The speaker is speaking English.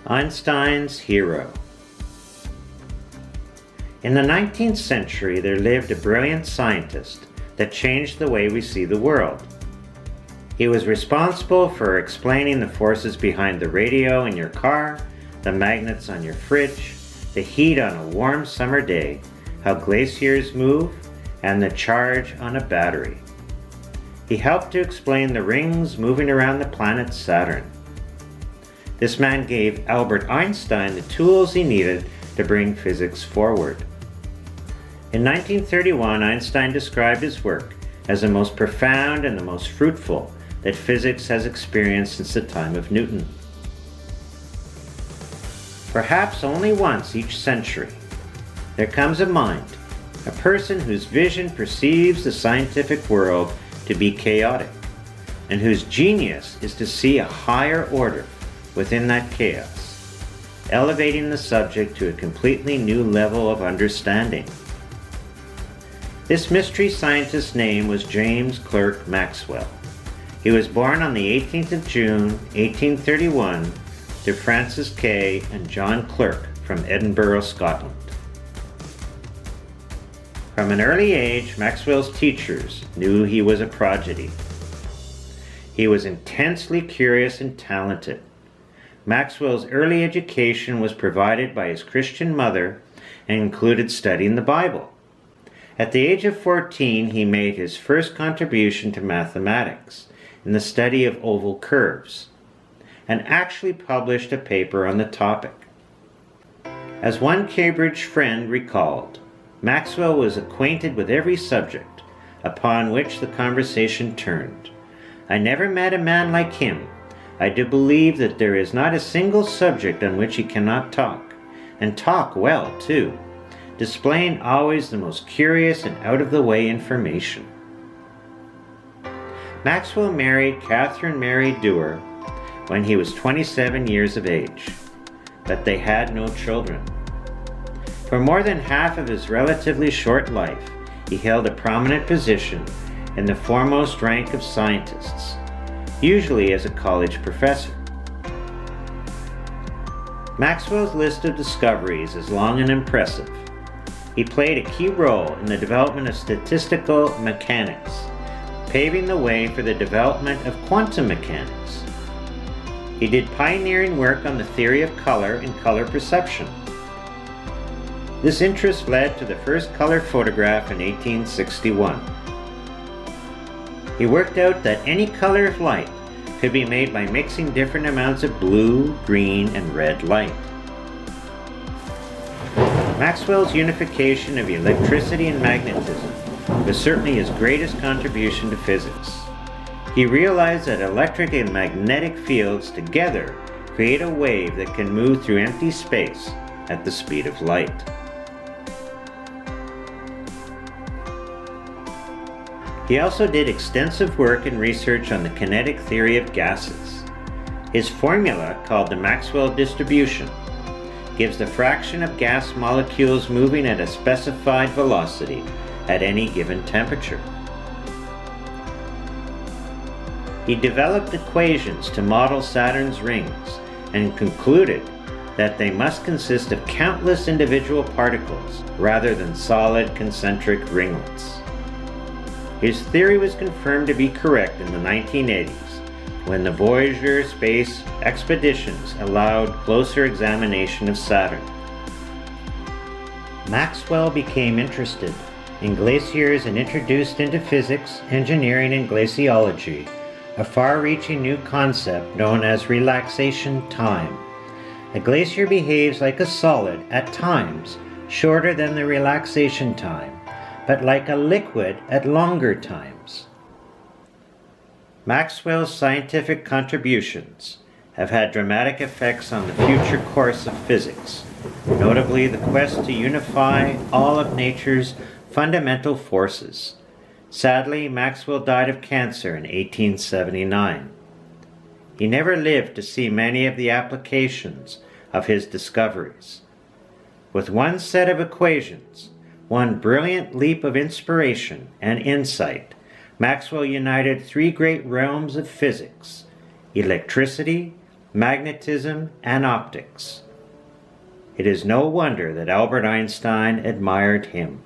Einstein's hero. In the 19th century, there lived a brilliant scientist that changed the way we see the world. He was responsible for explaining the forces behind the radio in your car, the magnets on your fridge, the heat on a warm summer day, how glaciers move, and the charge on a battery. He helped to explain the rings moving around the planet Saturn. This man gave Albert Einstein the tools he needed to bring physics forward. In 1931, Einstein described his work as the most profound and the most fruitful that physics has experienced since the time of Newton. Perhaps only once each century, there comes a mind, a person whose vision perceives the scientific world to be chaotic, and whose genius is to see a higher order within that chaos, elevating the subject to a completely new level of understanding. This mystery scientist's name was James Clerk Maxwell. He was born on the 18th of June, 1831, to Francis Kay and John Clerk from Edinburgh, Scotland. From an early age, Maxwell's teachers knew he was a prodigy. He was intensely curious and talented. Maxwell's early education was provided by his Christian mother and included studying the Bible. At the age of 14, he made his first contribution to mathematics in the study of oval curves, and actually published a paper on the topic. As one Cambridge friend recalled, Maxwell was acquainted with every subject upon which the conversation turned. I never met a man like him. I do believe that there is not a single subject on which he cannot talk, and talk well too, displaying always the most curious and out-of-the-way information. Maxwell married Catherine Mary Dewar when he was 27 years of age, but they had no children. For more than half of his relatively short life, he held a prominent position in the foremost rank of scientists, usually as a college professor. Maxwell's list of discoveries is long and impressive. He played a key role in the development of statistical mechanics, paving the way for the development of quantum mechanics. He did pioneering work on the theory of color and color perception. This interest led to the first color photograph in 1861. He worked out that any color of light could be made by mixing different amounts of blue, green, and red light. Maxwell's unification of electricity and magnetism was certainly his greatest contribution to physics. He realized that electric and magnetic fields together create a wave that can move through empty space at the speed of light. He also did extensive work and research on the kinetic theory of gases. His formula, called the Maxwell distribution, gives the fraction of gas molecules moving at a specified velocity at any given temperature. He developed equations to model Saturn's rings and concluded that they must consist of countless individual particles rather than solid concentric ringlets. His theory was confirmed to be correct in the 1980s when the Voyager space expeditions allowed closer examination of Saturn. Maxwell became interested in glaciers and introduced into physics, engineering, and glaciology a far-reaching new concept known as relaxation time. A glacier behaves like a solid at times shorter than the relaxation time, but like a liquid at longer times. Maxwell's scientific contributions have had dramatic effects on the future course of physics, notably the quest to unify all of nature's fundamental forces. Sadly, Maxwell died of cancer in 1879. He never lived to see many of the applications of his discoveries. With one set of equations, one brilliant leap of inspiration and insight, Maxwell united three great realms of physics: electricity, magnetism, and optics. It is no wonder that Albert Einstein admired him.